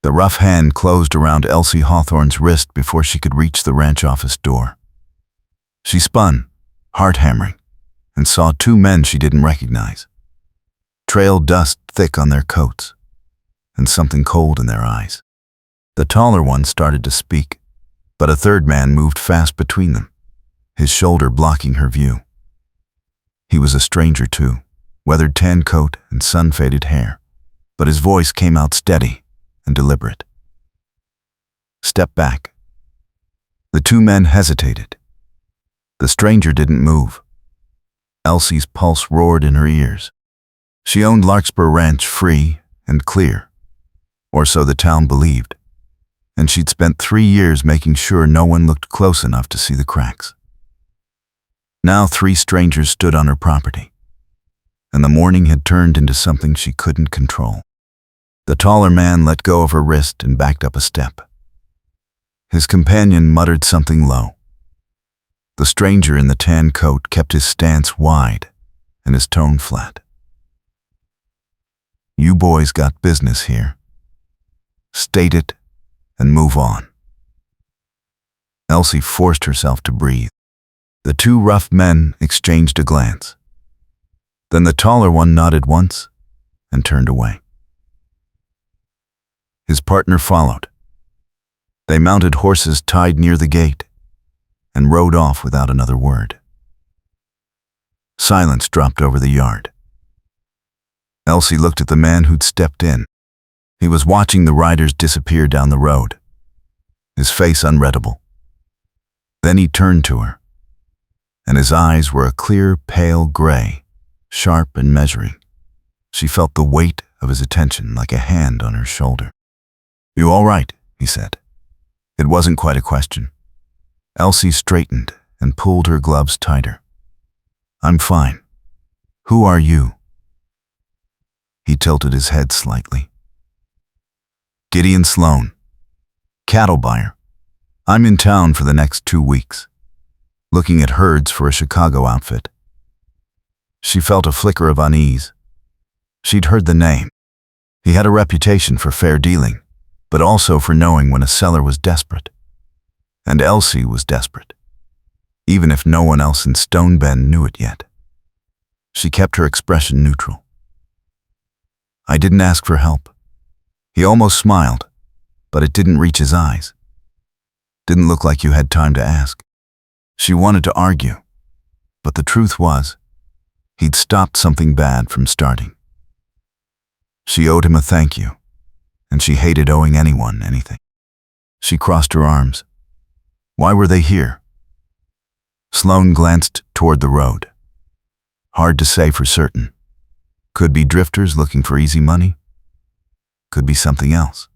The rough hand closed around Elsie Hawthorne's wrist before she could reach the ranch office door. She spun, heart hammering, and saw two men she didn't recognize. Trail dust thick on their coats, and something cold in their eyes. The taller one started to speak, but a third man moved fast between them, his shoulder blocking her view. He was a stranger too, weathered tan coat and sun-faded hair, but his voice came out steady and deliberate. "Step back." The two men hesitated. The stranger didn't move. Elsie's pulse roared in her ears. She owned Larkspur Ranch free and clear, or so the town believed, and she'd spent 3 years making sure no one looked close enough to see the cracks. Now 3 strangers stood on her property, and the morning had turned into something she couldn't control. The taller man let go of her wrist and backed up a step. His companion muttered something low. The stranger in the tan coat kept his stance wide and his tone flat. "You boys got business here. State it and move on." Elsie forced herself to breathe. The 2 rough men exchanged a glance. Then the taller one nodded once and turned away. His partner followed. They mounted horses tied near the gate and rode off without another word. Silence dropped over the yard. Elsie looked at the man who'd stepped in. He was watching the riders disappear down the road, his face unreadable. Then he turned to her, and his eyes were a clear, pale gray, sharp and measuring. She felt the weight of his attention like a hand on her shoulder. "You all right?" he said. It wasn't quite a question. Elsie straightened and pulled her gloves tighter. "I'm fine. Who are you?" He tilted his head slightly. "Gideon Sloan, cattle buyer. I'm in town for the next 2 weeks, looking at herds for a Chicago outfit." She felt a flicker of unease. She'd heard the name. He had a reputation for fair dealing, but also for knowing when a seller was desperate. And Elsie was desperate, even if no one else in Stone Bend knew it yet. She kept her expression neutral. "I didn't ask for help." He almost smiled, but it didn't reach his eyes. "Didn't look like you had time to ask." She wanted to argue, but the truth was, he'd stopped something bad from starting. She owed him a thank you, and she hated owing anyone anything. She crossed her arms. Why were they here? Sloan glanced toward the road. Hard to say for certain. Could be drifters looking for easy money. Could be something else.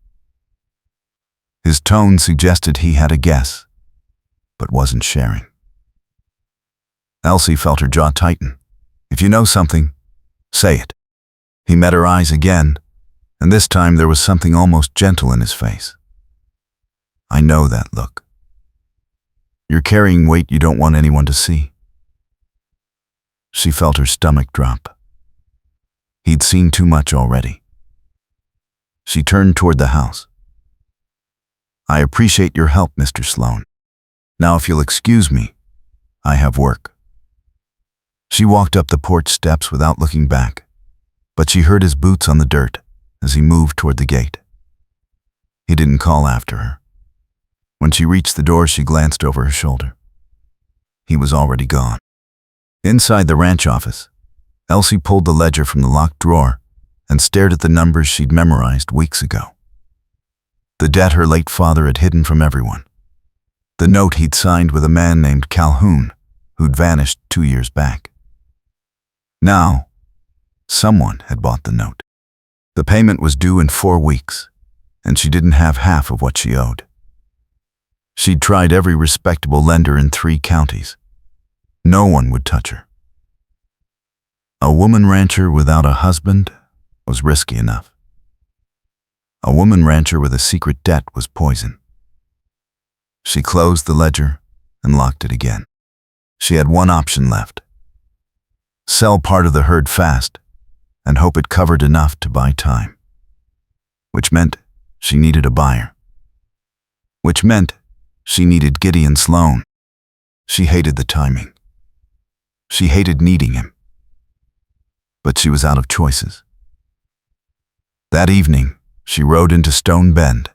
His tone suggested he had a guess, but wasn't sharing. Elsie felt her jaw tighten. "If you know something, say it." He met her eyes again, and this time there was something almost gentle in his face. "I know that look. You're carrying weight you don't want anyone to see." She felt her stomach drop. He'd seen too much already. She turned toward the house. "I appreciate your help, Mr. Sloan. Now if you'll excuse me, I have work." She walked up the porch steps without looking back, but she heard his boots on the dirt as he moved toward the gate. He didn't call after her. When she reached the door, she glanced over her shoulder. He was already gone. Inside the ranch office, Elsie pulled the ledger from the locked drawer and stared at the numbers she'd memorized weeks ago. The debt her late father had hidden from everyone. The note he'd signed with a man named Calhoun, who'd vanished 2 years back. Now, someone had bought the note. The payment was due in 4 weeks, and she didn't have half of what she owed. She'd tried every respectable lender in 3 counties. No one would touch her. A woman rancher without a husband was risky enough. A woman rancher with a secret debt was poison. She closed the ledger and locked it again. She had one option left. Sell part of the herd fast and hope it covered enough to buy time. Which meant she needed a buyer. Which meant she needed Gideon Sloan. She hated the timing. She hated needing him. But she was out of choices. That evening, she rode into Stone Bend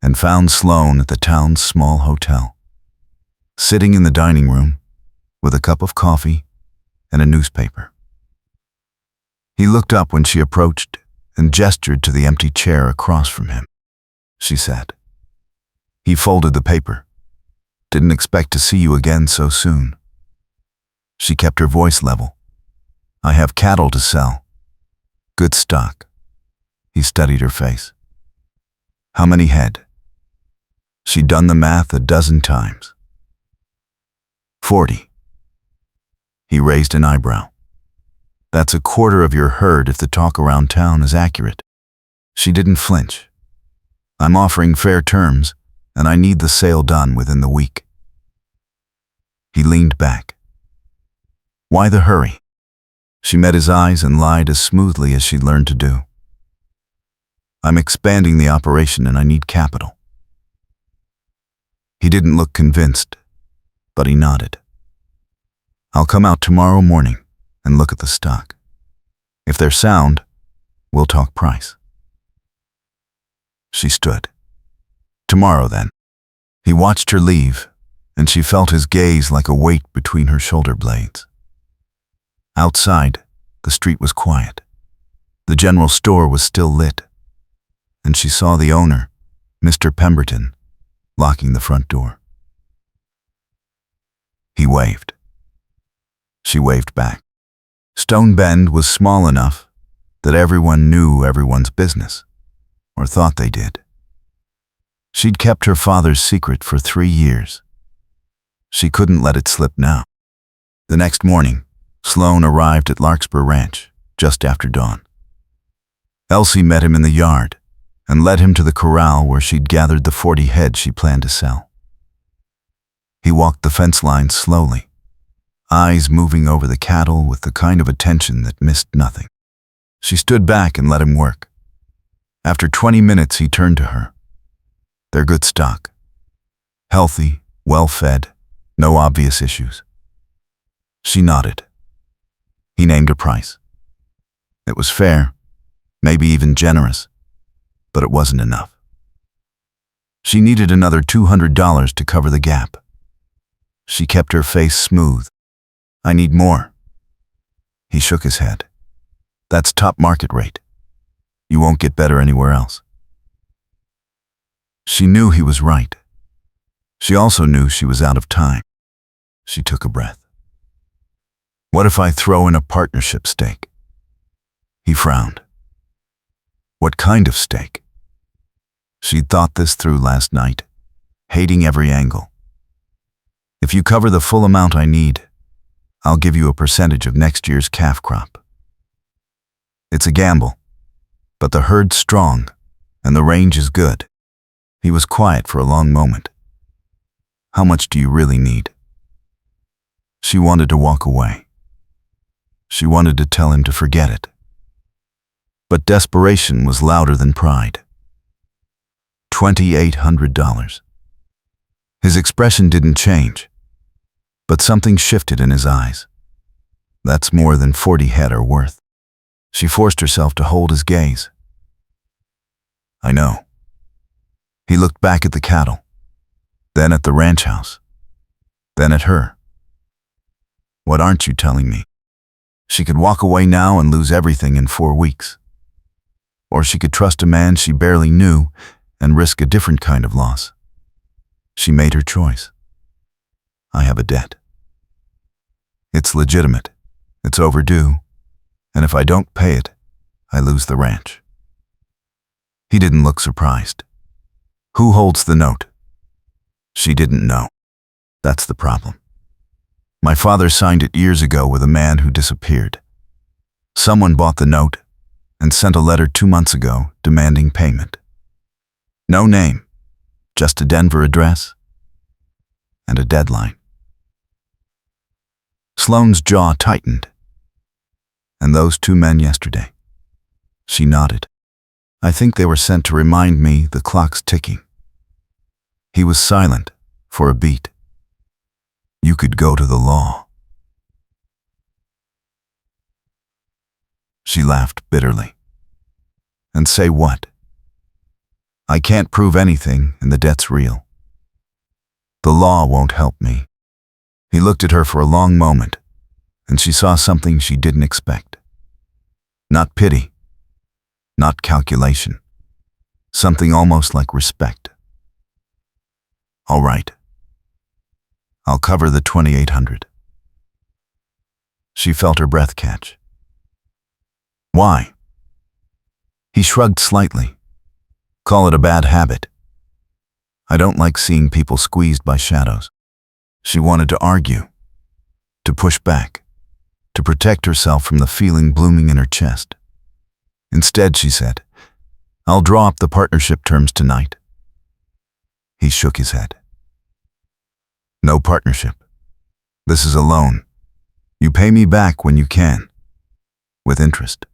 and found Sloan at the town's small hotel, sitting in the dining room with a cup of coffee and a newspaper. He looked up when she approached and gestured to the empty chair across from him. She said. He folded the paper. Didn't expect to see you again so soon. She kept her voice level. I have cattle to sell. Good stock. He studied her face. How many head? She'd done the math a dozen times. 40. He raised an eyebrow. That's a quarter of your herd if the talk around town is accurate. She didn't flinch. I'm offering fair terms, and I need the sale done within the week. He leaned back. Why the hurry? She met his eyes and lied as smoothly as she'd learned to do. I'm expanding the operation and I need capital. He didn't look convinced, but he nodded. I'll come out tomorrow morning and look at the stock. If they're sound, we'll talk price. She stood. Tomorrow, then. He watched her leave, and she felt his gaze like a weight between her shoulder blades. Outside, the street was quiet. The general store was still lit, and she saw the owner, Mr. Pemberton, locking the front door. He waved. She waved back. Stone Bend was small enough that everyone knew everyone's business, or thought they did. She'd kept her father's secret for 3 years. She couldn't let it slip now. The next morning, Sloan arrived at Larkspur Ranch just after dawn. Elsie met him in the yard and led him to the corral where she'd gathered the 40 head she planned to sell. He walked the fence line slowly, eyes moving over the cattle with the kind of attention that missed nothing. She stood back and let him work. After 20 minutes, he turned to her. They're good stock. Healthy, well-fed, no obvious issues. She nodded. He named a price. It was fair, maybe even generous, but it wasn't enough. She needed another $200 to cover the gap. She kept her face smooth. I need more. He shook his head. That's top market rate. You won't get better anywhere else. She knew he was right. She also knew she was out of time. She took a breath. What if I throw in a partnership stake? He frowned. What kind of stake? She'd thought this through last night, hating every angle. If you cover the full amount I need, I'll give you a percentage of next year's calf crop. It's a gamble, but the herd's strong, and the range is good. He was quiet for a long moment. How much do you really need? She wanted to walk away. She wanted to tell him to forget it. But desperation was louder than pride. $2,800. His expression didn't change, but something shifted in his eyes. That's more than 40 head are worth. She forced herself to hold his gaze. I know. He looked back at the cattle, then at the ranch house, then at her. What aren't you telling me? She could walk away now and lose everything in 4 weeks. Or she could trust a man she barely knew and risk a different kind of loss. She made her choice. I have a debt. It's legitimate. It's overdue. And if I don't pay it, I lose the ranch. He didn't look surprised. Who holds the note? She didn't know. That's the problem. My father signed it years ago with a man who disappeared. Someone bought the note and sent a letter 2 months ago demanding payment. No name, just a Denver address and a deadline. Sloan's jaw tightened. And those 2 men yesterday. She nodded. I think they were sent to remind me the clock's ticking. He was silent for a beat. You could go to the law. She laughed bitterly. And say what? I can't prove anything and the debt's real. The law won't help me. He looked at her for a long moment, and she saw something she didn't expect. Not pity, not calculation, something almost like respect. All right. I'll cover the 2,800. She felt her breath catch. Why? He shrugged slightly. Call it a bad habit. I don't like seeing people squeezed by shadows. She wanted to argue, to push back, to protect herself from the feeling blooming in her chest. Instead, she said, I'll draw up the partnership terms tonight. He shook his head. No partnership. This is a loan. You pay me back when you can, with interest.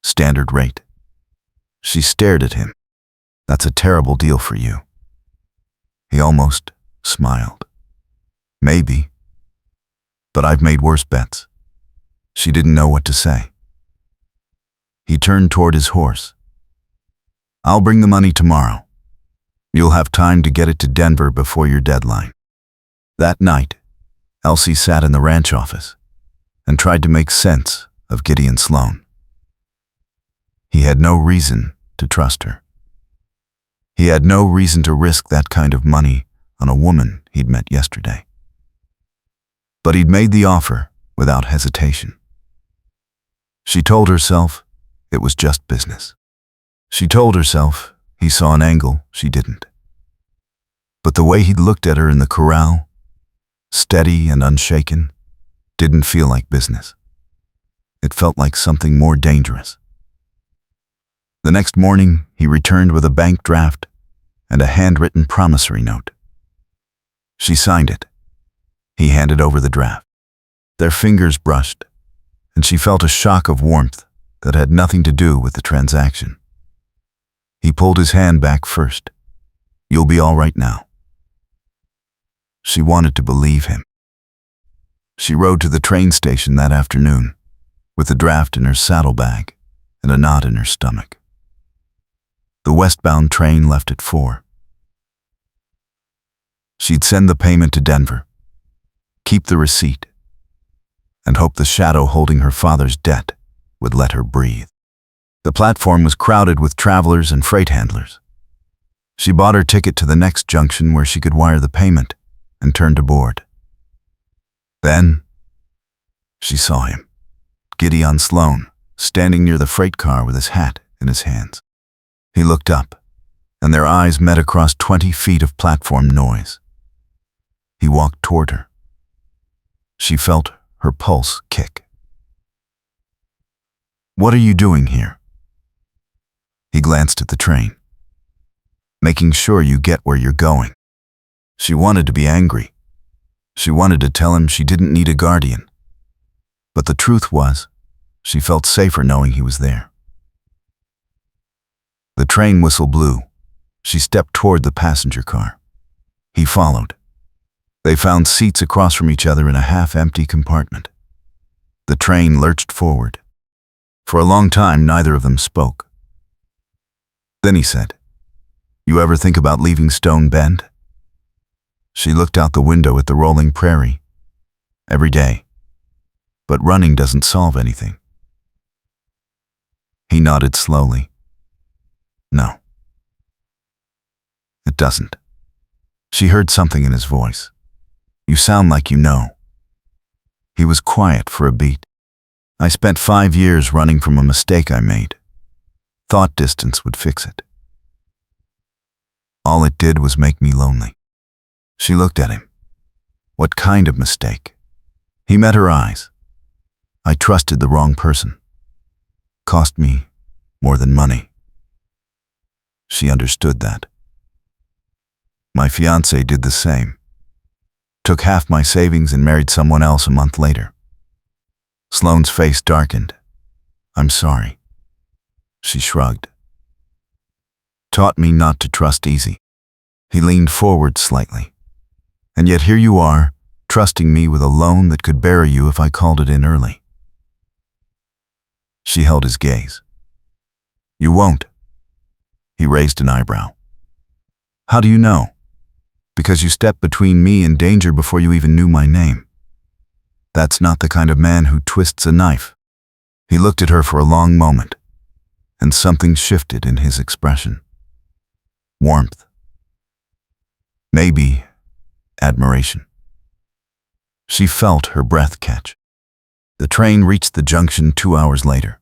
Standard rate. She stared at him. That's a terrible deal for you. He almost smiled. Maybe. But I've made worse bets. She didn't know what to say. He turned toward his horse. I'll bring the money tomorrow. You'll have time to get it to Denver before your deadline. That night, Elsie sat in the ranch office and tried to make sense of Gideon Sloan. He had no reason to trust her. He had no reason to risk that kind of money on a woman he'd met yesterday. But he'd made the offer without hesitation. She told herself it was just business. She told herself he saw an angle she didn't. But the way he'd looked at her in the corral, steady and unshaken, didn't feel like business. It felt like something more dangerous. The next morning, he returned with a bank draft and a handwritten promissory note. She signed it. He handed over the draft. Their fingers brushed, and she felt a shock of warmth that had nothing to do with the transaction. He pulled his hand back first. You'll be all right now. She wanted to believe him. She rode to the train station that afternoon, with the draft in her saddlebag and a knot in her stomach. The westbound train left at 4. She'd send the payment to Denver, keep the receipt, and hope the shadow holding her father's debt would let her breathe. The platform was crowded with travelers and freight handlers. She bought her ticket to the next junction where she could wire the payment and turned aboard. Then, she saw him, Gideon Sloan, standing near the freight car with his hat in his hands. He looked up, and their eyes met across 20 feet of platform noise. He walked toward her. She felt her pulse kick. What are you doing here? He glanced at the train. Making sure you get where you're going. She wanted to be angry. She wanted to tell him she didn't need a guardian. But the truth was, she felt safer knowing he was there. The train whistle blew. She stepped toward the passenger car. He followed. They found seats across from each other in a half-empty compartment. The train lurched forward. For a long time, neither of them spoke. Then he said, You ever think about leaving Stone Bend? She looked out the window at the rolling prairie. Every day. But running doesn't solve anything. He nodded slowly. No. It doesn't. She heard something in his voice. You sound like you know. He was quiet for a beat. I spent 5 years running from a mistake I made. Thought distance would fix it. All it did was make me lonely. She looked at him. What kind of mistake? He met her eyes. I trusted the wrong person. Cost me more than money. She understood that. My fiancé did the same. Took half my savings and married someone else a month later. Sloane's face darkened. I'm sorry. She shrugged. Taught me not to trust easy. He leaned forward slightly. And yet here you are, trusting me with a loan that could bury you if I called it in early. She held his gaze. You won't. He raised an eyebrow. How do you know? Because you stepped between me and danger before you even knew my name. That's not the kind of man who twists a knife. He looked at her for a long moment, and something shifted in his expression. Warmth. Maybe admiration. She felt her breath catch. The train reached the junction 2 hours later.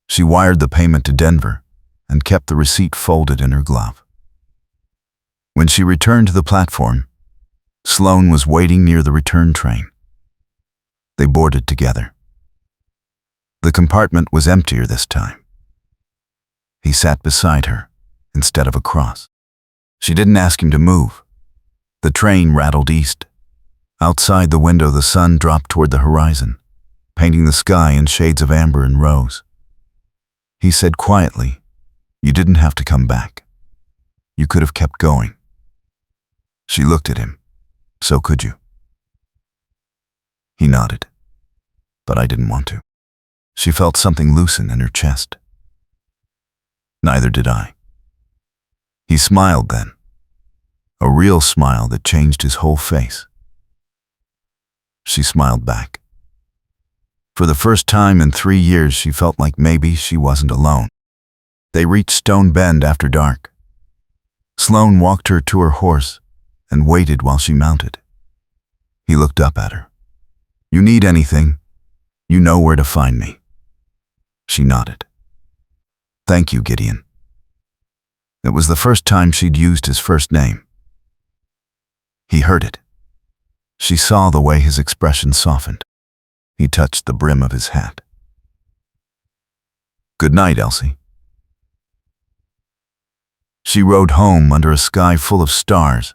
She wired the payment to Denver and kept the receipt folded in her glove. When she returned to the platform, Sloan was waiting near the return train. They boarded together. The compartment was emptier this time. He sat beside her instead of across. She didn't ask him to move. The train rattled east. Outside the window, the sun dropped toward the horizon, painting the sky in shades of amber and rose. He said quietly, "You didn't have to come back. You could have kept going." She looked at him. "So could you?" He nodded. "But I didn't want to." She felt something loosen in her chest. "Neither did I." He smiled then, a real smile that changed his whole face. She smiled back. For the first time in 3 years, she felt like maybe she wasn't alone. They reached Stone Bend after dark. Sloan walked her to her horse and waited while she mounted. He looked up at her. "You need anything, you know where to find me." She nodded. "Thank you, Gideon." It was the first time she'd used his first name. He heard it. She saw the way his expression softened. He touched the brim of his hat. "Good night, Elsie." She rode home under a sky full of stars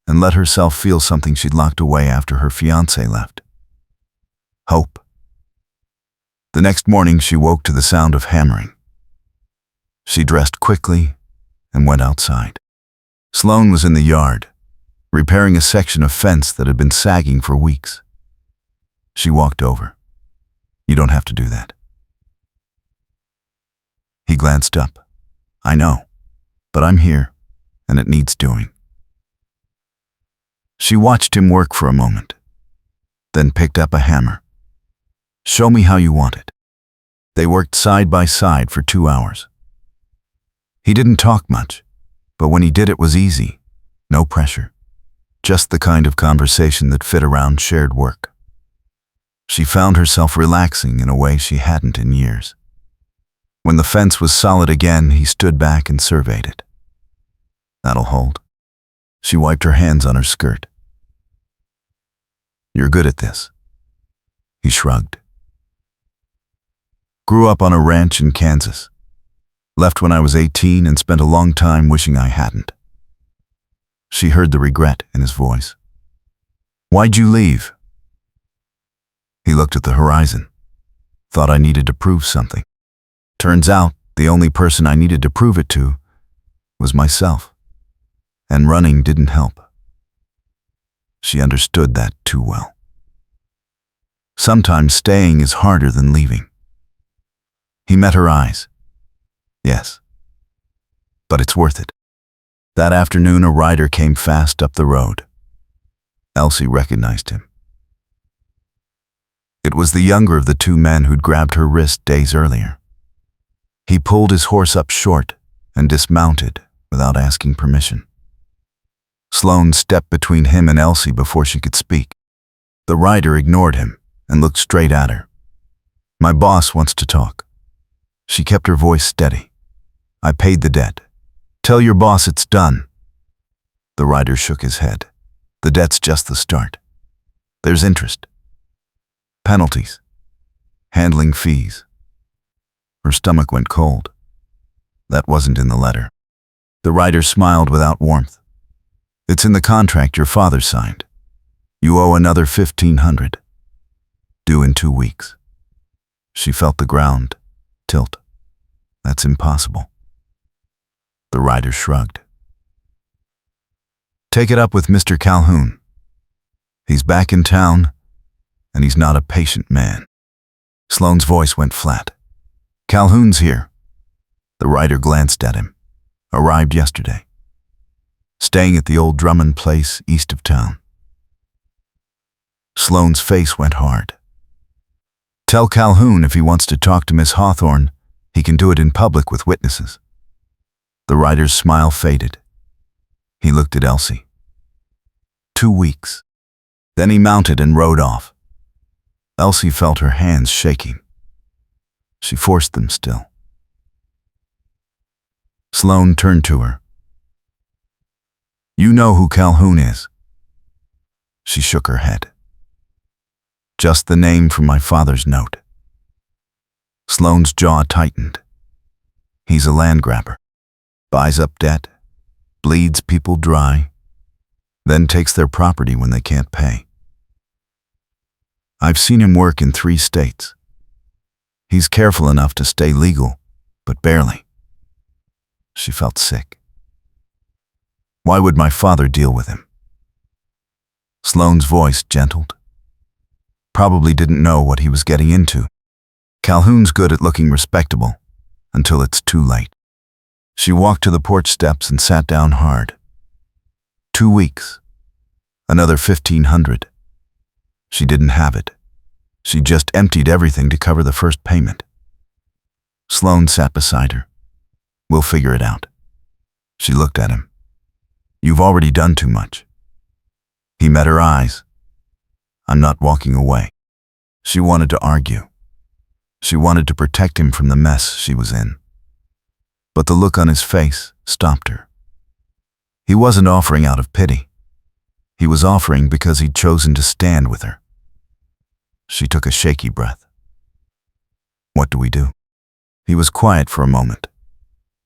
and let herself feel something she'd locked away after her fiancé left. Hope. The next morning she woke to the sound of hammering. She dressed quickly and went outside. Sloan was in the yard, repairing a section of fence that had been sagging for weeks. She walked over. "You don't have to do that." He glanced up. "I know, but I'm here, and it needs doing." She watched him work for a moment, then picked up a hammer. "Show me how you want it." They worked side by side for 2 hours. He didn't talk much, but when he did it was easy, no pressure. Just the kind of conversation that fit around shared work. She found herself relaxing in a way she hadn't in years. When the fence was solid again, he stood back and surveyed it. "That'll hold." She wiped her hands on her skirt. "You're good at this." He shrugged. "Grew up on a ranch in Kansas. Left when I was 18 and spent a long time wishing I hadn't." She heard the regret in his voice. "Why'd you leave?" He looked at the horizon. "Thought I needed to prove something. Turns out the only person I needed to prove it to was myself. And running didn't help." She understood that too well. Sometimes staying is harder than leaving. He met her eyes. "Yes, but it's worth it." That afternoon, a rider came fast up the road. Elsie recognized him. It was the younger of the 2 men who'd grabbed her wrist days earlier. He pulled his horse up short and dismounted without asking permission. Sloan stepped between him and Elsie before she could speak. The rider ignored him and looked straight at her. "My boss wants to talk." She kept her voice steady. "I paid the debt. Tell your boss it's done." The rider shook his head. "The debt's just the start. There's interest. Penalties. Handling fees." Her stomach went cold. That wasn't in the letter. The rider smiled without warmth. "It's in the contract your father signed. You owe another $1,500. Due in 2 weeks." She felt the ground tilt. "That's impossible." The rider shrugged. Take it up with Mr. Calhoun. He's back in town, and he's not a patient man. Sloane's voice went flat. Calhoun's here. The rider glanced at him. Arrived yesterday. Staying at the old Drummond place east of town. Sloane's face went hard. Tell Calhoun if he wants to talk to Miss Hawthorne, he can do it in public with witnesses. The rider's smile faded. He looked at Elsie. 2 weeks. Then he mounted and rode off. Elsie felt her hands shaking. She forced them still. Sloane turned to her. You know who Calhoun is? She shook her head. Just the name from my father's note. Sloane's jaw tightened. He's a land grabber. Buys up debt, bleeds people dry, then takes their property when they can't pay. I've seen him work in 3 states. He's careful enough to stay legal, but barely. She felt sick. Why would my father deal with him? Sloane's voice gentled. Probably didn't know what he was getting into. Calhoun's good at looking respectable, until it's too late. She walked to the porch steps and sat down hard. 2 weeks. Another $1,500. She didn't have it. She just emptied everything to cover the first payment. Sloane sat beside her. We'll figure it out. She looked at him. You've already done too much. He met her eyes. I'm not walking away. She wanted to argue. She wanted to protect him from the mess she was in. But the look on his face stopped her. He wasn't offering out of pity. He was offering because he'd chosen to stand with her. She took a shaky breath. What do we do? He was quiet for a moment,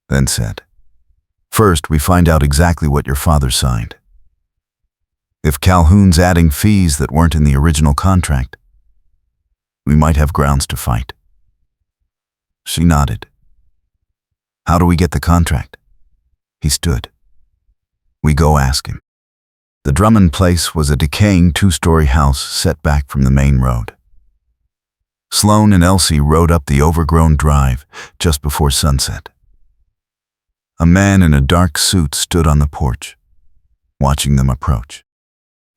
then said, First, we find out exactly what your father signed. If Calhoun's adding fees that weren't in the original contract, we might have grounds to fight. She nodded. How do we get the contract? He stood. We go ask him. The Drummond place was a decaying 2-story house set back from the main road. Sloane and Elsie rode up the overgrown drive just before sunset. A man in a dark suit stood on the porch, watching them approach.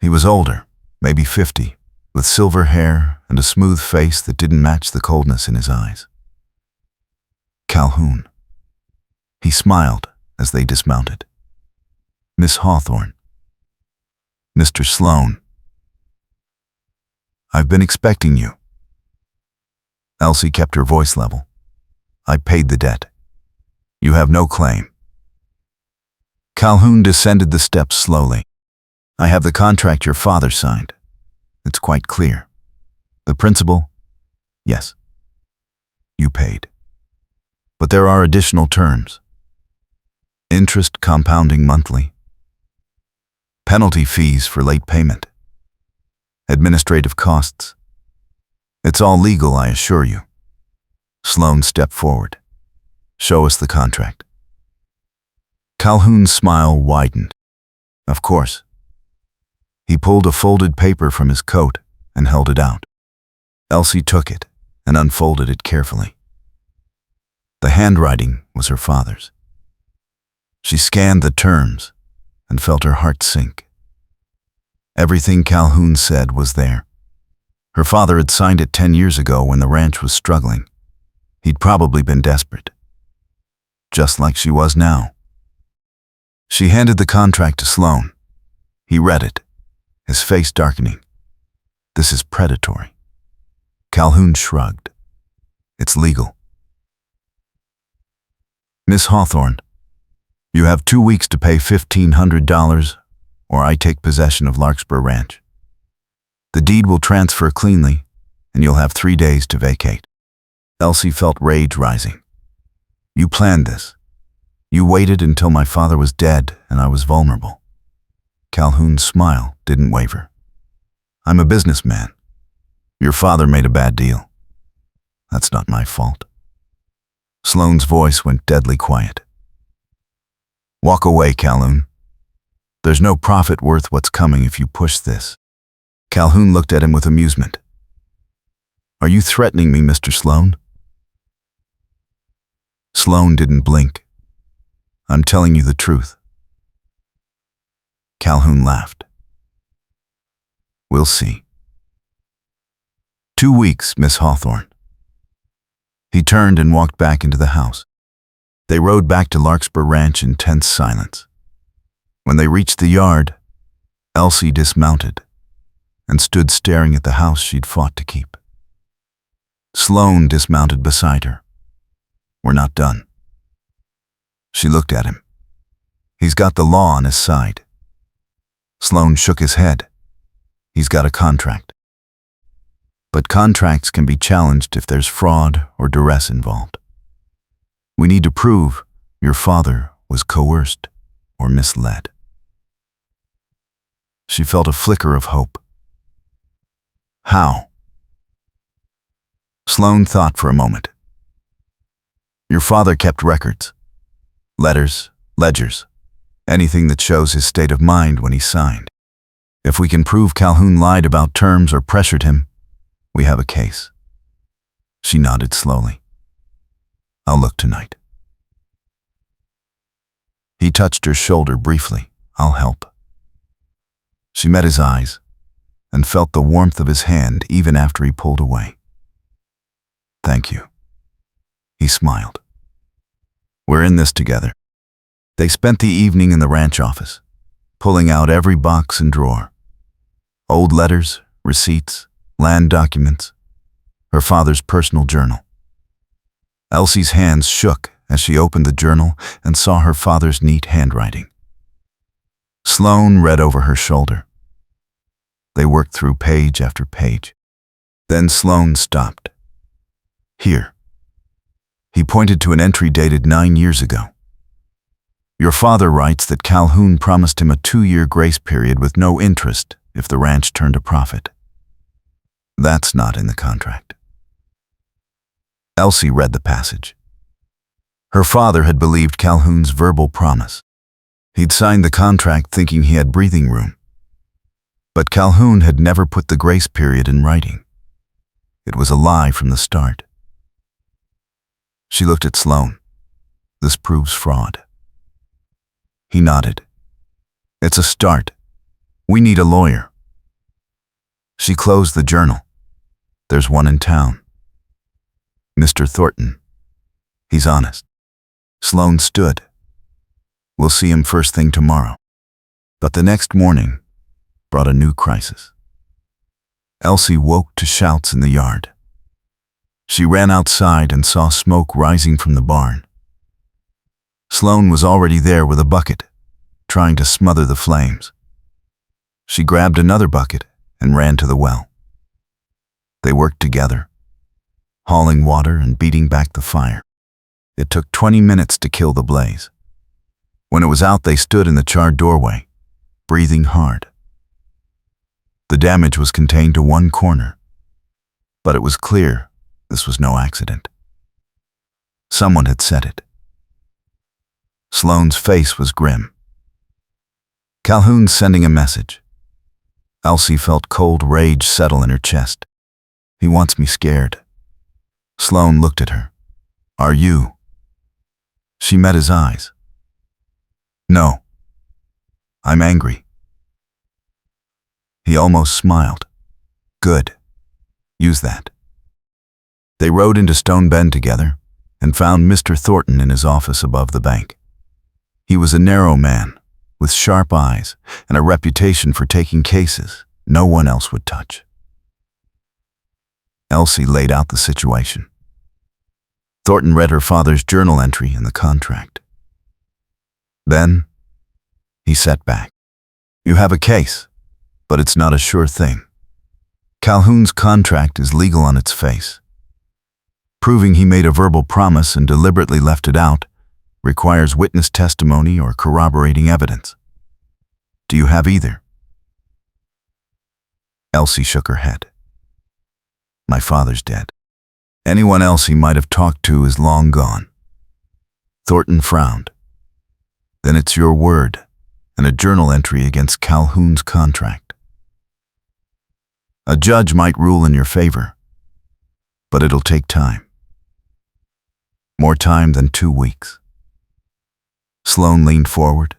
He was older, maybe 50, with silver hair and a smooth face that didn't match the coldness in his eyes. Calhoun. He smiled as they dismounted. Miss Hawthorne. Mr. Sloane. I've been expecting you. Elsie kept her voice level. I paid the debt. You have no claim. Calhoun descended the steps slowly. I have the contract your father signed. It's quite clear. The principal? Yes. You paid. But there are additional terms. Interest compounding monthly. Penalty fees for late payment. Administrative costs. It's all legal, I assure you. Sloane stepped forward. Show us the contract. Calhoun's smile widened. Of course. He pulled a folded paper from his coat and held it out. Elsie took it and unfolded it carefully. The handwriting was her father's. She scanned the terms and felt her heart sink. Everything Calhoun said was there. Her father had signed it 10 years ago when the ranch was struggling. He'd probably been desperate. Just like she was now. She handed the contract to Sloane. He read it, his face darkening. This is predatory. Calhoun shrugged. It's legal. Miss Hawthorne, you have 2 weeks to pay $1,500 or I take possession of Larkspur Ranch. The deed will transfer cleanly and you'll have 3 days to vacate. Elsie felt rage rising. You planned this. You waited until my father was dead and I was vulnerable. Calhoun's smile didn't waver. I'm a businessman. Your father made a bad deal. That's not my fault. Sloane's voice went deadly quiet. Walk away, Calhoun. There's no profit worth what's coming if you push this. Calhoun looked at him with amusement. Are you threatening me, Mr. Sloan? Sloan didn't blink. I'm telling you the truth. Calhoun laughed. We'll see. 2 weeks, Miss Hawthorne. He turned and walked back into the house. They rode back to Larkspur Ranch in tense silence. When they reached the yard, Elsie dismounted and stood staring at the house she'd fought to keep. Sloan dismounted beside her. We're not done. She looked at him. He's got the law on his side. Sloan shook his head. He's got a contract. But contracts can be challenged if there's fraud or duress involved. We need to prove your father was coerced or misled. She felt a flicker of hope. How? Sloan thought for a moment. Your father kept records. Letters, ledgers, anything that shows his state of mind when he signed. If we can prove Calhoun lied about terms or pressured him, we have a case. She nodded slowly. I'll look tonight. He touched her shoulder briefly. I'll help. She met his eyes and felt the warmth of his hand even after he pulled away. Thank you. He smiled. We're in this together. They spent the evening in the ranch office, pulling out every box and drawer. Old letters, receipts, land documents, her father's personal journal. Elsie's hands shook as she opened the journal and saw her father's neat handwriting. Sloan read over her shoulder. They worked through page after page. Then Sloan stopped. Here. He pointed to an entry dated 9 years ago. Your father writes that Calhoun promised him a 2-year grace period with no interest if the ranch turned a profit. That's not in the contract. Elsie read the passage. Her father had believed Calhoun's verbal promise. He'd signed the contract thinking he had breathing room. But Calhoun had never put the grace period in writing. It was a lie from the start. She looked at Sloan. This proves fraud. He nodded. It's a start. We need a lawyer. She closed the journal. There's one in town. Mr. Thornton. He's honest. Sloan stood. We'll see him first thing tomorrow. But the next morning brought a new crisis. Elsie woke to shouts in the yard. She ran outside and saw smoke rising from the barn. Sloan was already there with a bucket, trying to smother the flames. She grabbed another bucket and ran to the well. They worked together, hauling water and beating back the fire. It took 20 minutes to kill the blaze. When it was out, they stood in the charred doorway, breathing hard. The damage was contained to one corner, but it was clear this was no accident. Someone had set it. Sloan's face was grim. Calhoun's sending a message. Elsie felt cold rage settle in her chest. He wants me scared. Sloan looked at her. Are you? She met his eyes. No. I'm angry. He almost smiled. Good. Use that. They rode into Stone Bend together and found Mr. Thornton in his office above the bank. He was a narrow man with sharp eyes and a reputation for taking cases no one else would touch. Elsie laid out the situation. Thornton read her father's journal entry in the contract. Then he sat back. You have a case, but it's not a sure thing. Calhoun's contract is legal on its face. Proving he made a verbal promise and deliberately left it out requires witness testimony or corroborating evidence. Do you have either? Elsie shook her head. My father's dead. Anyone else he might have talked to is long gone. Thornton frowned. then it's your word and a journal entry against Calhoun's contract. A judge might rule in your favor, but it'll take time. More time than 2 weeks. Sloan leaned forward.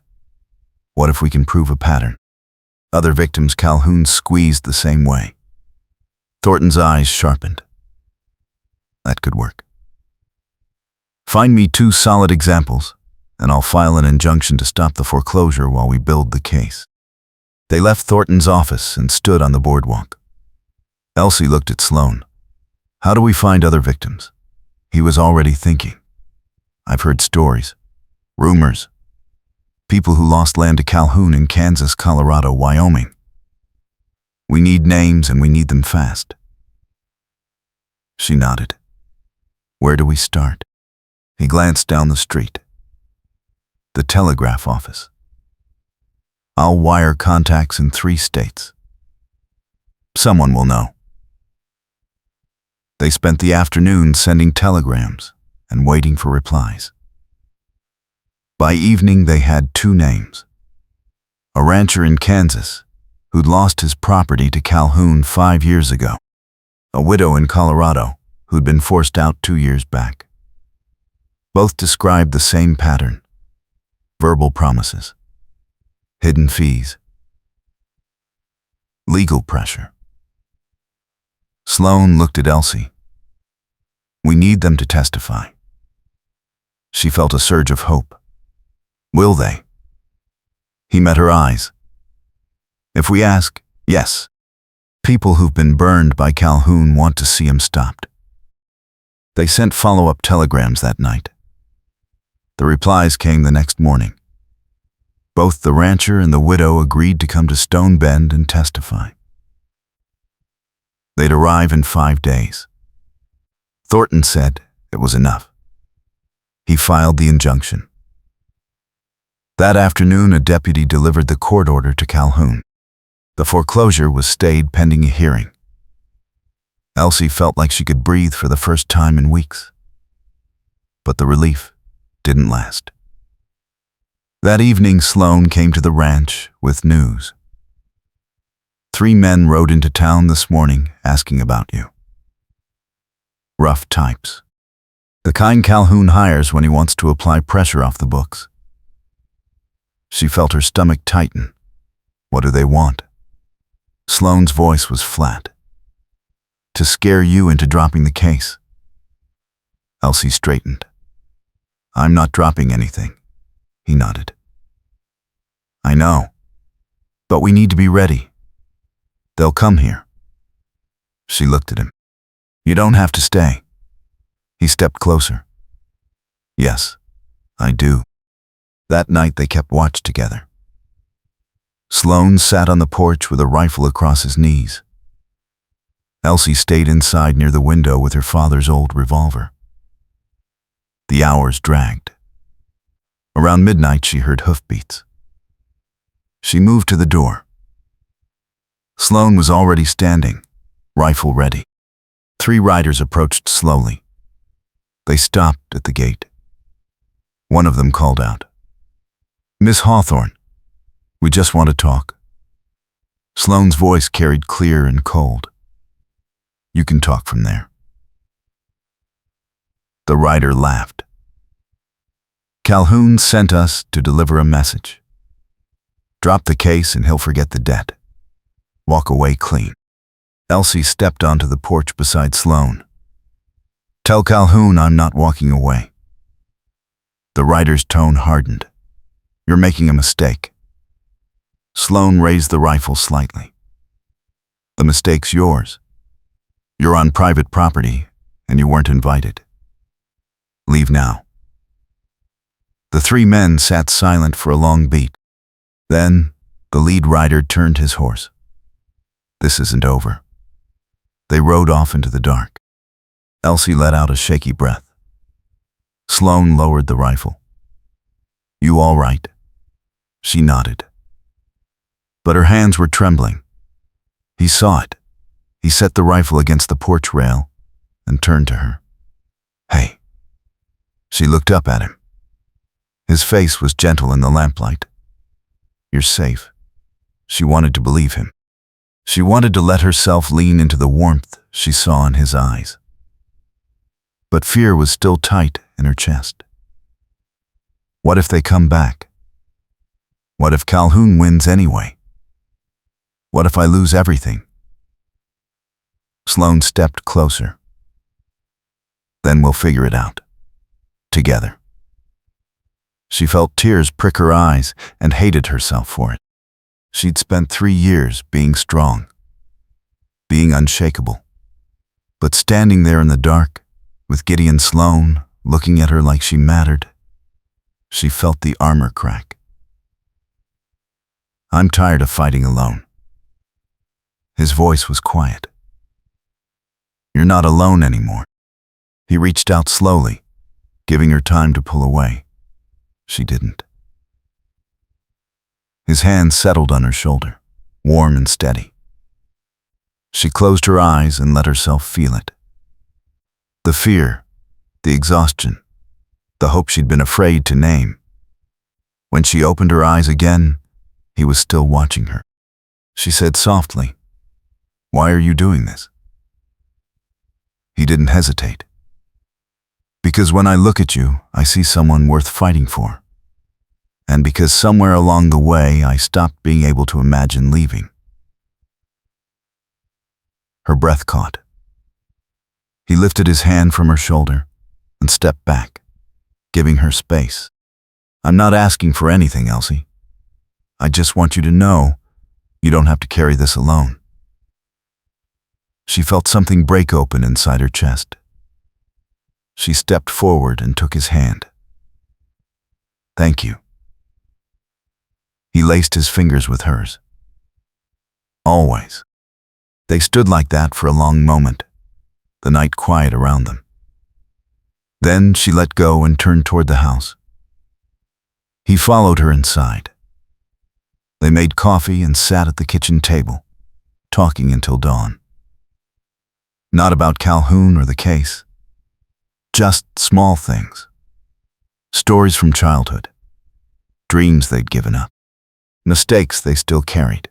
What if we can prove a pattern? Other victims Calhoun squeezed the same way. Thornton's eyes sharpened. That could work. Find me 2 solid examples, and I'll file an injunction to stop the foreclosure while we build the case. They left Thornton's office and stood on the boardwalk. Elsie looked at Sloan. How do we find other victims? He was already thinking. I've heard stories, rumors, people who lost land to Calhoun in Kansas, Colorado, Wyoming. We need names and we need them fast. She nodded. Where do we start? He glanced down the street. The telegraph office. I'll wire contacts in 3 states. Someone will know. They spent the afternoon sending telegrams and waiting for replies. By evening, they had 2 names. A rancher in Kansas who'd lost his property to Calhoun 5 years ago. A widow in Colorado who'd been forced out 2 years back. Both described the same pattern. Verbal promises. Hidden fees. Legal pressure. Sloan looked at Elsie. We need them to testify. She felt a surge of hope. Will they? He met her eyes. If we ask, yes. People who've been burned by Calhoun want to see him stopped. They sent follow-up telegrams that night. The replies came the next morning. Both the rancher and the widow agreed to come to Stone Bend and testify. They'd arrive in 5 days. Thornton said it was enough. He filed the injunction. That afternoon, a deputy delivered the court order to Calhoun. The foreclosure was stayed pending a hearing. Elsie felt like she could breathe for the first time in weeks. But the relief didn't last. That evening, Sloan came to the ranch with news. 3 men rode into town this morning asking about you. Rough types. The kind Calhoun hires when he wants to apply pressure off the books. She felt her stomach tighten. What do they want? Sloan's voice was flat. To scare you into dropping the case. Elsie straightened. I'm not dropping anything. He nodded. I know. But we need to be ready. They'll come here. She looked at him. You don't have to stay. He stepped closer. Yes, I do. That night they kept watch together. Sloan sat on the porch with a rifle across his knees. Elsie stayed inside near the window with her father's old revolver. The hours dragged. Around midnight she heard hoofbeats. She moved to the door. Sloan was already standing, rifle ready. 3 riders approached slowly. They stopped at the gate. One of them called out, Miss Hawthorne, we just want to talk. Sloan's voice carried clear and cold. You can talk from there. The rider laughed. Calhoun sent us to deliver a message. Drop the case and he'll forget the debt. Walk away clean. Elsie stepped onto the porch beside Sloan. Tell Calhoun I'm not walking away. The rider's tone hardened. You're making a mistake. Sloan raised the rifle slightly. The mistake's yours. You're on private property, and you weren't invited. Leave now. The 3 men sat silent for a long beat. Then, the lead rider turned his horse. This isn't over. They rode off into the dark. Elsie let out a shaky breath. Sloan lowered the rifle. You all right? She nodded. But her hands were trembling. He saw it. He set the rifle against the porch rail and turned to her. Hey. She looked up at him. His face was gentle in the lamplight. "You're safe." She wanted to believe him. She wanted to let herself lean into the warmth she saw in his eyes. But fear was still tight in her chest. What if they come back? What if Calhoun wins anyway? What if I lose everything? Sloane stepped closer. "Then we'll figure it out. Together." She felt tears prick her eyes and hated herself for it. She'd spent 3 years being strong, being unshakable. But standing there in the dark, with Gideon Sloane looking at her like she mattered, she felt the armor crack. "I'm tired of fighting alone." His voice was quiet. "You're not alone anymore." He reached out slowly, giving her time to pull away. She didn't. His hand settled on her shoulder, warm and steady. She closed her eyes and let herself feel it. The fear, the exhaustion, the hope she'd been afraid to name. When she opened her eyes again, he was still watching her. She said softly, "Why are you doing this?" He didn't hesitate. "Because when I look at you, I see someone worth fighting for. And because somewhere along the way, I stopped being able to imagine leaving." Her breath caught. He lifted his hand from her shoulder and stepped back, giving her space. "I'm not asking for anything, Elsie. I just want you to know you don't have to carry this alone." She felt something break open inside her chest. She stepped forward and took his hand. "Thank you." He laced his fingers with hers. "Always." They stood like that for a long moment, the night quiet around them. Then she let go and turned toward the house. He followed her inside. They made coffee and sat at the kitchen table, talking until dawn. Not about Calhoun or the case, just small things. Stories from childhood, dreams they'd given up, mistakes they still carried.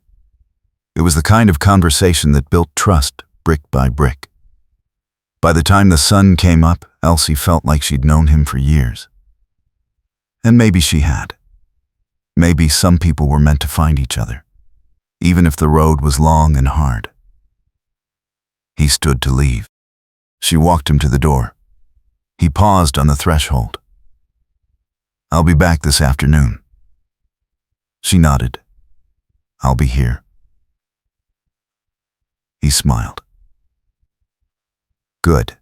It was the kind of conversation that built trust brick by brick. By the time the sun came up, Elsie felt like she'd known him for years. And maybe she had. Maybe some people were meant to find each other, even if the road was long and hard. He stood to leave. She walked him to the door. He paused on the threshold. "I'll be back this afternoon." She nodded. "I'll be here." He smiled. Good.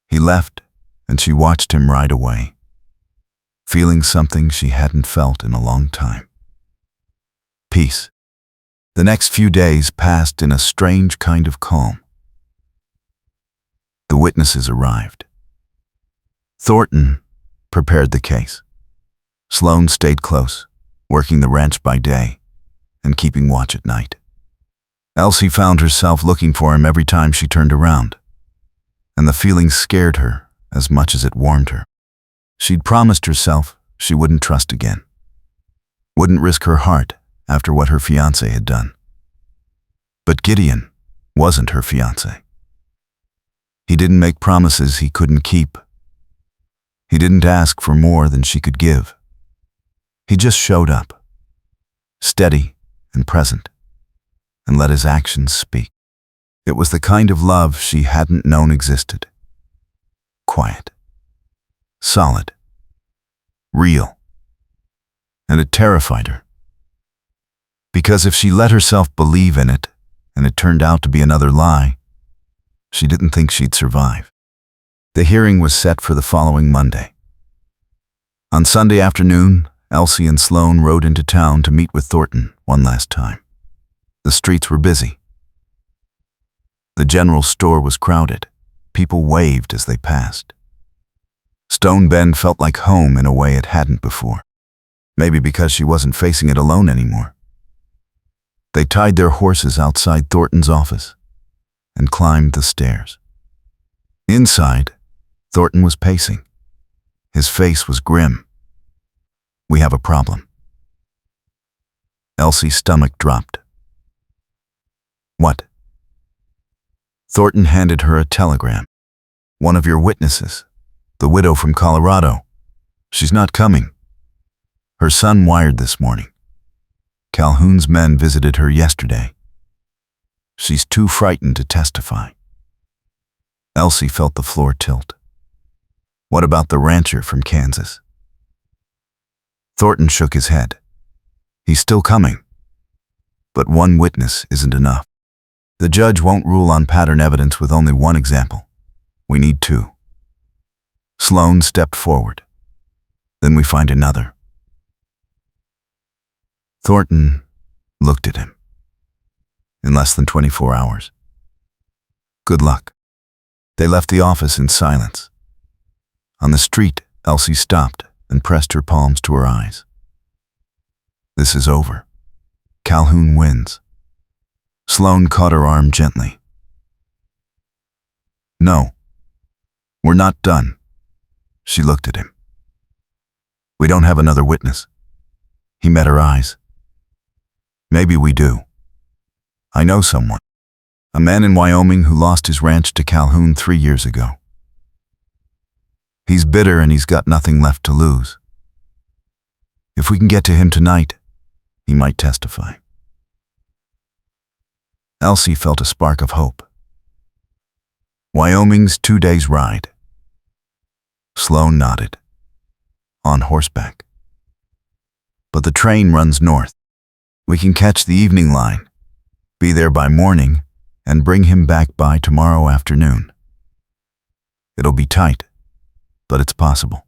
He left, and she watched him ride away, feeling something she hadn't felt in a long time. Peace. The next few days passed in a strange kind of calm. The witnesses arrived. Thornton prepared the case. Sloane stayed close, working the ranch by day and keeping watch at night. Elsie found herself looking for him every time she turned around, and the feeling scared her as much as it warmed her. She'd promised herself she wouldn't trust again, wouldn't risk her heart after what her fiancé had done. But Gideon wasn't her fiancé. He didn't make promises he couldn't keep. He didn't ask for more than she could give. He just showed up, steady and present, and let his actions speak. It was the kind of love she hadn't known existed. Quiet, solid, real, and it terrified her. Because if she let herself believe in it, and it turned out to be another lie, she didn't think she'd survive. The hearing was set for the following Monday. On Sunday afternoon, Elsie and Sloane rode into town to meet with Thornton one last time. The streets were busy. The general store was crowded. People waved as they passed. Stone Bend felt like home in a way it hadn't before. Maybe because she wasn't facing it alone anymore. They tied their horses outside Thornton's office and climbed the stairs. Inside, Thornton was pacing. His face was grim, We have a problem. Elsie's stomach dropped. What? Thornton handed her a telegram. One of your witnesses, the widow from Colorado. She's not coming. Her son wired this morning. Calhoun's men visited her yesterday. She's too frightened to testify. Elsie felt the floor tilt. What about the rancher from Kansas? Thornton shook his head. He's still coming. But one witness isn't enough. The judge won't rule on pattern evidence with only one example. We need two. Sloan stepped forward. Then we find another. Thornton looked at him. In less than 24 hours. Good luck. They left the office in silence. On the street, Elsie stopped and pressed her palms to her eyes. This is over. Calhoun wins. Sloan caught her arm gently. No, we're not done. She looked at him. We don't have another witness. He met her eyes. Maybe we do. I know someone. A man in Wyoming who lost his ranch to Calhoun 3 years ago. He's bitter and he's got nothing left to lose. If we can get to him tonight, he might testify. Elsie felt a spark of hope. Wyoming's 2 days' ride. Sloan nodded. On horseback. But the train runs north. We can catch the evening line, be there by morning, and bring him back by tomorrow afternoon. It'll be tight, but it's possible.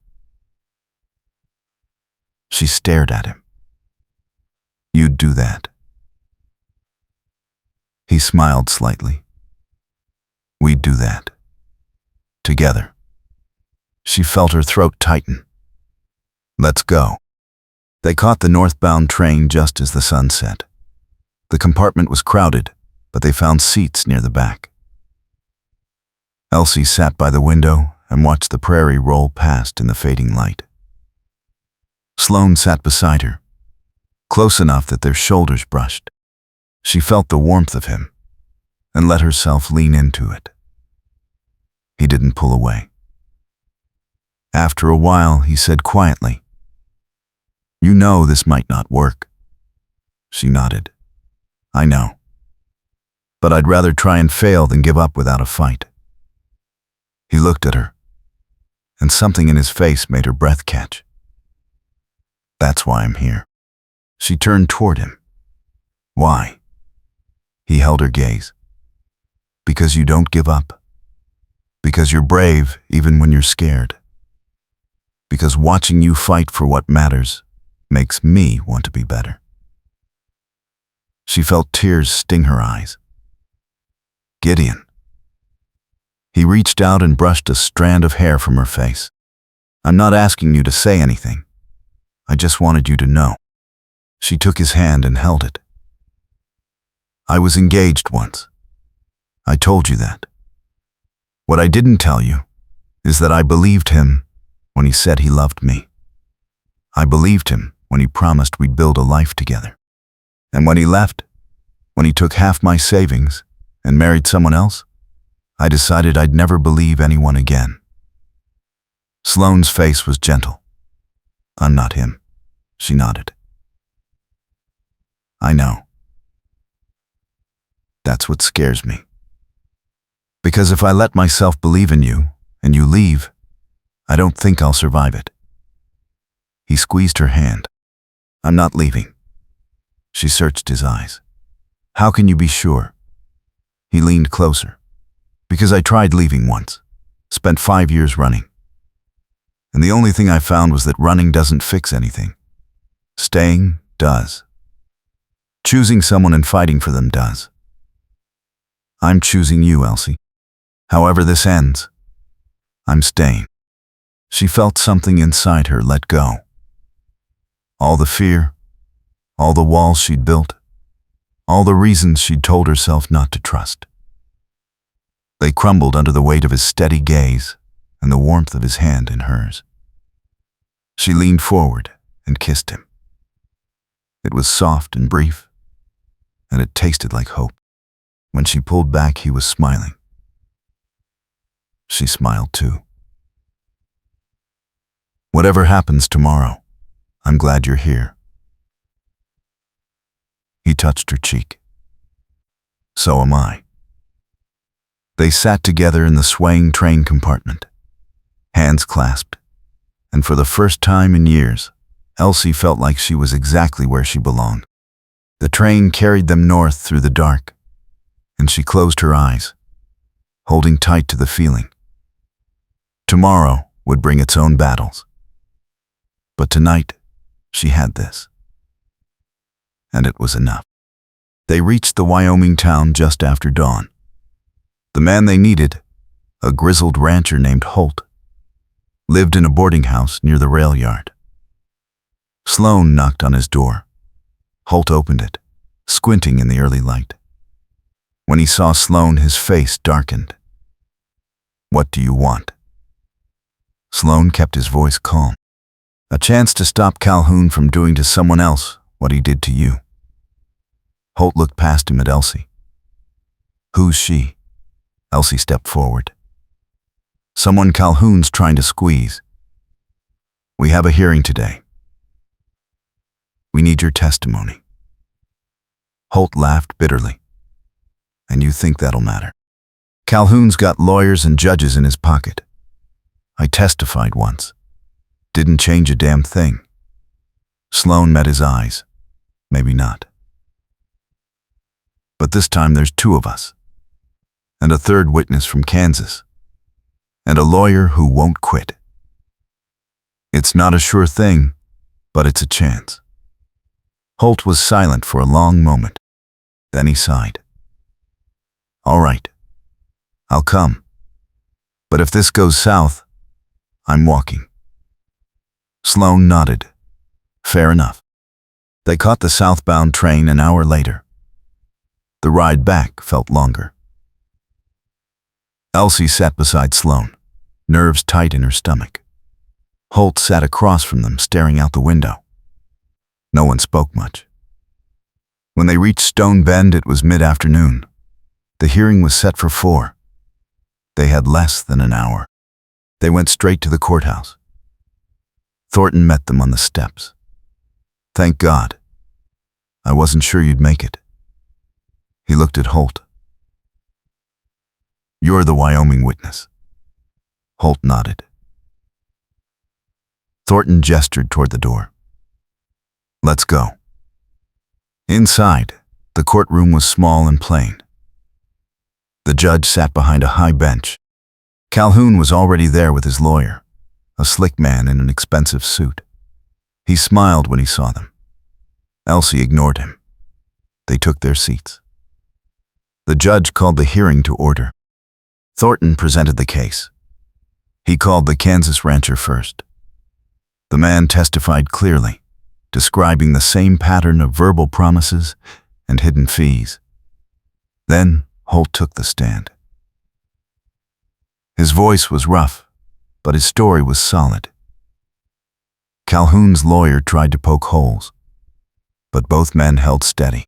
She stared at him. You'd do that. He smiled slightly. We'd do that. Together. She felt her throat tighten. Let's go. They caught the northbound train just as the sun set. The compartment was crowded, but they found seats near the back. Elsie sat by the window and watched the prairie roll past in the fading light. Sloan sat beside her, close enough that their shoulders brushed. She felt the warmth of him and let herself lean into it. He didn't pull away. After a while, he said quietly, "You know this might not work." She nodded. "I know. But I'd rather try and fail than give up without a fight." He looked at her, and something in his face made her breath catch. "That's why I'm here." She turned toward him. "Why?" He held her gaze. "Because you don't give up. Because you're brave even when you're scared. Because watching you fight for what matters makes me want to be better." She felt tears sting her eyes. "Gideon." He reached out and brushed a strand of hair from her face. "I'm not asking you to say anything. I just wanted you to know." She took his hand and held it. "I was engaged once. I told you that. What I didn't tell you is that I believed him when he said he loved me. I believed him when he promised we'd build a life together. And when he left, when he took half my savings and married someone else, I decided I'd never believe anyone again." Sloane's face was gentle. "I'm not him," she nodded. "I know. That's what scares me. Because if I let myself believe in you and you leave, I don't think I'll survive it." He squeezed her hand. "I'm not leaving." She searched his eyes. "How can you be sure?" He leaned closer. "Because I tried leaving once. Spent 5 years running. And the only thing I found was that running doesn't fix anything. Staying does. Choosing someone and fighting for them does. I'm choosing you, Elsie. However this ends, I'm staying." She felt something inside her let go. All the fear, all the walls she'd built, all the reasons she'd told herself not to trust. They crumbled under the weight of his steady gaze and the warmth of his hand in hers. She leaned forward and kissed him. It was soft and brief, and it tasted like hope. When she pulled back, he was smiling. She smiled too. "Whatever happens tomorrow, I'm glad you're here." He touched her cheek. "So am I." They sat together in the swaying train compartment, hands clasped, and for the first time in years, Elsie felt like she was exactly where she belonged. The train carried them north through the dark, and she closed her eyes, holding tight to the feeling. Tomorrow would bring its own battles. But tonight, she had this. And it was enough. They reached the Wyoming town just after dawn. The man they needed, a grizzled rancher named Holt, lived in a boarding house near the rail yard. Sloan knocked on his door. Holt opened it, squinting in the early light. When he saw Sloan, his face darkened. "What do you want?" Sloan kept his voice calm. "A chance to stop Calhoun from doing to someone else what he did to you." Holt looked past him at Elsie. "Who's she?" Elsie stepped forward. "Someone Calhoun's trying to squeeze. We have a hearing today. We need your testimony." Holt laughed bitterly. "And you think that'll matter? Calhoun's got lawyers and judges in his pocket. I testified once. Didn't change a damn thing." Sloan met his eyes. "Maybe not. But this time there's two of us. And a third witness from Kansas. And a lawyer who won't quit. It's not a sure thing, but it's a chance." Holt was silent for a long moment. Then he sighed. "All right. I'll come. But if this goes south, I'm walking." Sloan nodded. "Fair enough." They caught the southbound train an hour later. The ride back felt longer. Elsie sat beside Sloan, nerves tight in her stomach. Holt sat across from them, staring out the window. No one spoke much. When they reached Stone Bend, it was mid-afternoon. The hearing was set for 4. They had less than an hour. They went straight to the courthouse. Thornton met them on the steps. "Thank God. I wasn't sure you'd make it." He looked at Holt. "You're the Wyoming witness." Holt nodded. Thornton gestured toward the door. "Let's go." Inside, the courtroom was small and plain. The judge sat behind a high bench. Calhoun was already there with his lawyer, a slick man in an expensive suit. He smiled when he saw them. Elsie ignored him. They took their seats. The judge called the hearing to order. Thornton presented the case. He called the Kansas rancher first. The man testified clearly, describing the same pattern of verbal promises and hidden fees. Then Holt took the stand. His voice was rough, but his story was solid. Calhoun's lawyer tried to poke holes, but both men held steady.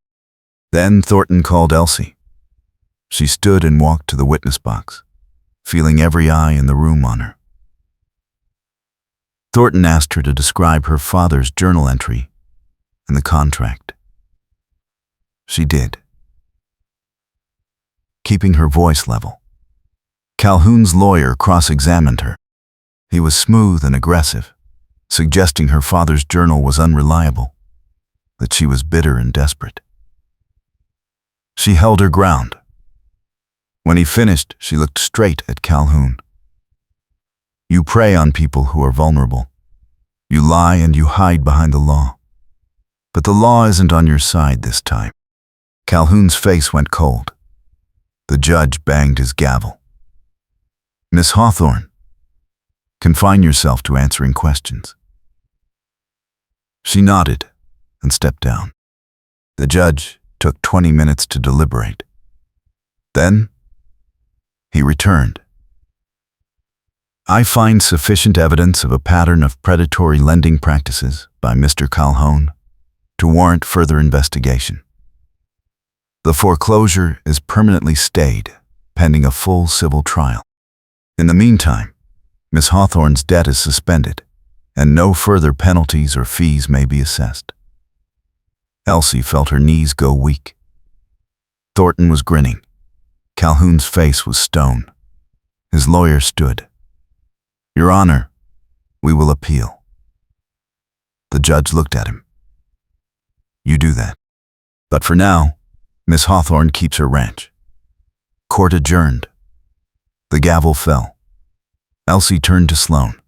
Then Thornton called Elsie. She stood and walked to the witness box, feeling every eye in the room on her. Thornton asked her to describe her father's journal entry and the contract. She did, keeping her voice level. Calhoun's lawyer cross-examined her. He was smooth and aggressive, suggesting her father's journal was unreliable, that she was bitter and desperate. She held her ground. When he finished, she looked straight at Calhoun. "You prey on people who are vulnerable. You lie and you hide behind the law. But the law isn't on your side this time." Calhoun's face went cold. The judge banged his gavel. "Miss Hawthorne, confine yourself to answering questions." She nodded and stepped down. The judge took 20 minutes to deliberate. Then he returned. I find sufficient evidence of a pattern of predatory lending practices by Mr. Calhoun to warrant further investigation. The foreclosure is permanently stayed, pending a full civil trial. In the meantime, Miss Hawthorne's debt is suspended, and no further penalties or fees may be assessed. Elsie felt her knees go weak. Thornton was grinning. Calhoun's face was stone. His lawyer stood. "Your Honor, we will appeal." The judge looked at him. "You do that. But for now, Miss Hawthorne keeps her ranch." Court adjourned. The gavel fell. Elsie turned to Sloane.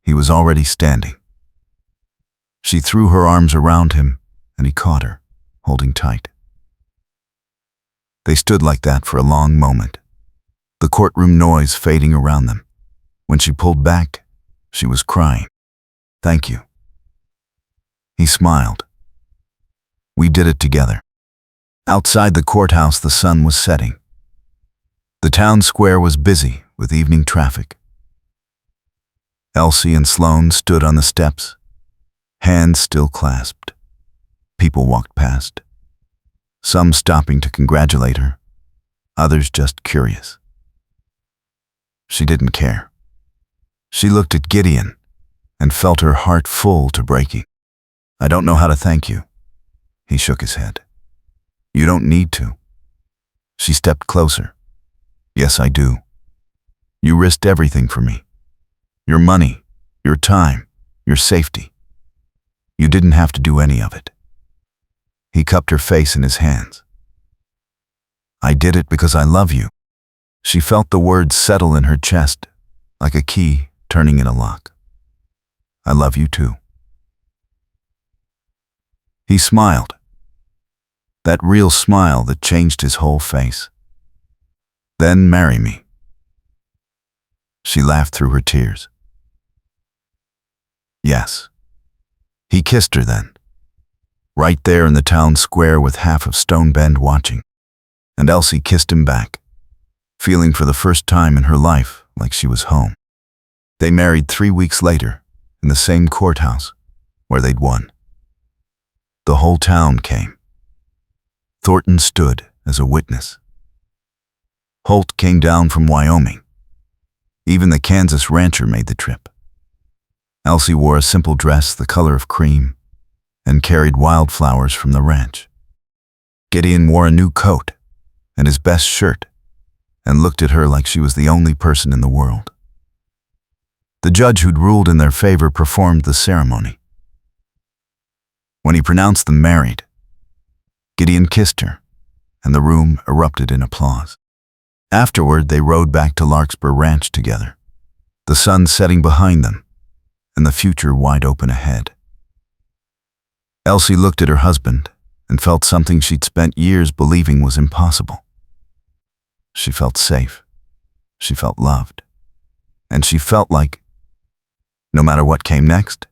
He was already standing. She threw her arms around him, and he caught her, holding tight. They stood like that for a long moment, the courtroom noise fading around them. When she pulled back, she was crying. "Thank you." He smiled. "We did it together." Outside the courthouse, the sun was setting. The town square was busy with evening traffic. Elsie and Sloane stood on the steps, hands still clasped. People walked past, some stopping to congratulate her, others just curious. She didn't care. She looked at Gideon and felt her heart full to breaking. "I don't know how to thank you." He shook his head. "You don't need to." She stepped closer. "Yes, I do. You risked everything for me. Your money, your time, your safety. You didn't have to do any of it." He cupped her face in his hands. "I did it because I love you." She felt the words settle in her chest, like a key turning in a lock. "I love you too." He smiled. That real smile that changed his whole face. "Then marry me." She laughed through her tears. "Yes." He kissed her then, right there in the town square with half of Stone Bend watching. And Elsie kissed him back, feeling for the first time in her life like she was home. They married 3 weeks later in the same courthouse where they'd won. The whole town came. Thornton stood as a witness. Holt came down from Wyoming. Even the Kansas rancher made the trip. Elsie wore a simple dress the color of cream and carried wildflowers from the ranch. Gideon wore a new coat and his best shirt and looked at her like she was the only person in the world. The judge who'd ruled in their favor performed the ceremony. When he pronounced them married, Gideon kissed her, and the room erupted in applause. Afterward, they rode back to Larkspur Ranch together, the sun setting behind them and the future wide open ahead. Elsie looked at her husband and felt something she'd spent years believing was impossible. She felt safe. She felt loved. And she felt like, no matter what came next,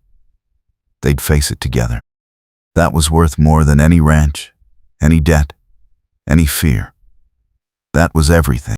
they'd face it together. That was worth more than any ranch, any debt, any fear. That was everything.